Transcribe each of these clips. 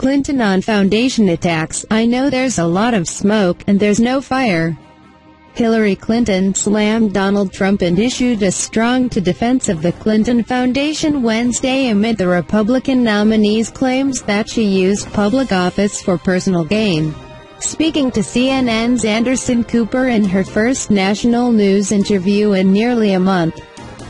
Clinton on foundation attacks. I know there's a lot of smoke, and there's no fire. Hillary Clinton slammed Donald Trump and issued a strong defense of the Clinton Foundation Wednesday amid the Republican nominee's claims that she used public office for personal gain. Speaking to CNN's Anderson Cooper in her first national news interview in nearly a month,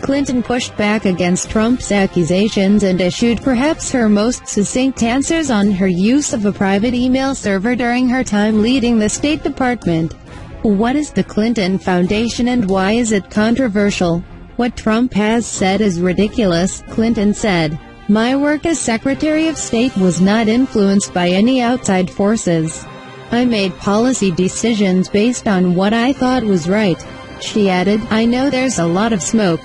Clinton pushed back against Trump's accusations and issued perhaps her most succinct answers on her use of a private email server during her time leading the State Department. What is the Clinton Foundation and why is it controversial? What Trump has said is ridiculous, Clinton said. My work as Secretary of State was not influenced by any outside forces. I made policy decisions based on what I thought was right. She added, I know there's a lot of smoke,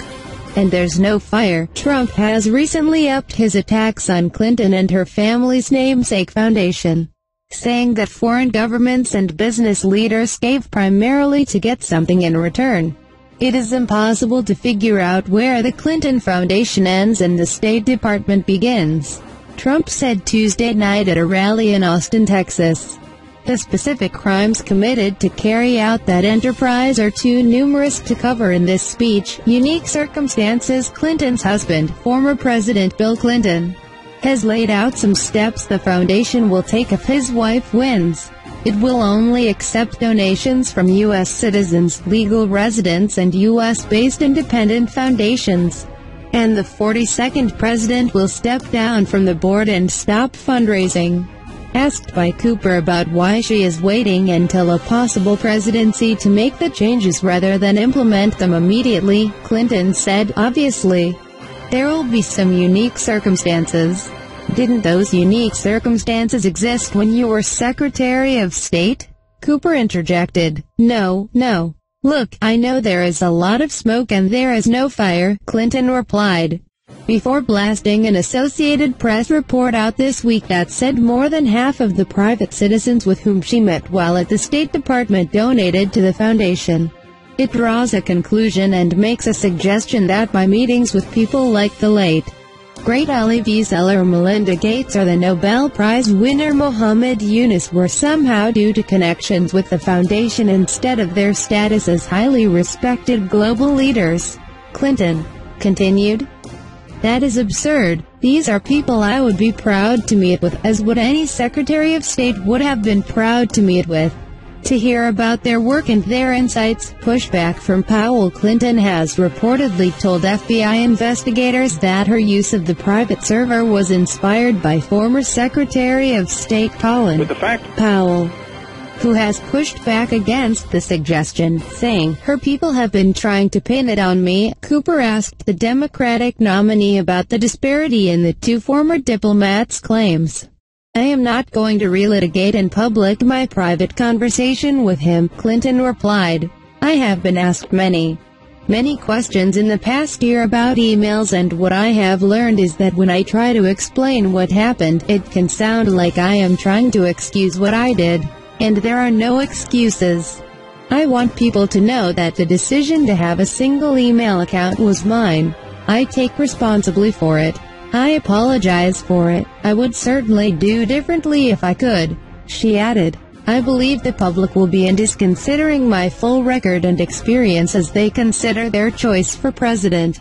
and there's no fire. Trump has recently upped his attacks on Clinton and her family's namesake foundation, saying that foreign governments and business leaders gave primarily to get something in return. It is impossible to figure out where the Clinton Foundation ends and the State Department begins, Trump said Tuesday night at a rally in Austin, Texas. The specific crimes committed to carry out that enterprise are too numerous to cover in this speech. Unique circumstances. Clinton's husband, former President Bill Clinton, has laid out some steps the foundation will take if his wife wins. It will only accept donations from U.S. citizens, legal residents and U.S.-based independent foundations. And the 42nd president will step down from the board and stop fundraising. Asked by Cooper about why she is waiting until a possible presidency to make the changes rather than implement them immediately, Clinton said, obviously, there will be some unique circumstances. Didn't those unique circumstances exist when you were Secretary of State? Cooper interjected. No. Look, I know there is a lot of smoke and there is no fire, Clinton replied, before blasting an Associated Press report out this week that said more than half of the private citizens with whom she met while at the State Department donated to the foundation. It draws a conclusion and makes a suggestion that my meetings with people like the late, great Elie Wiesel or Melinda Gates or the Nobel Prize winner Muhammad Yunus were somehow due to connections with the foundation instead of their status as highly respected global leaders, Clinton continued. That is absurd. These are people I would be proud to meet with, as would any Secretary of State would have been proud to meet with. To hear about their work and their insights. Pushback from Powell. Clinton has reportedly told FBI investigators that her use of the private server was inspired by former Secretary of State Colin Powell, who has pushed back against the suggestion, saying, her people have been trying to pin it on me. Cooper asked the Democratic nominee about the disparity in the two former diplomats' claims. I am not going to relitigate in public my private conversation with him, Clinton replied. I have been asked many questions in the past year about emails, and what I have learned is that when I try to explain what happened, it can sound like I am trying to excuse what I did. And there are no excuses. I want people to know that the decision to have a single email account was mine. I take responsibility for it. I apologize for it. I would certainly do differently if I could, she added. I believe the public will be considering my full record and experience as they consider their choice for president.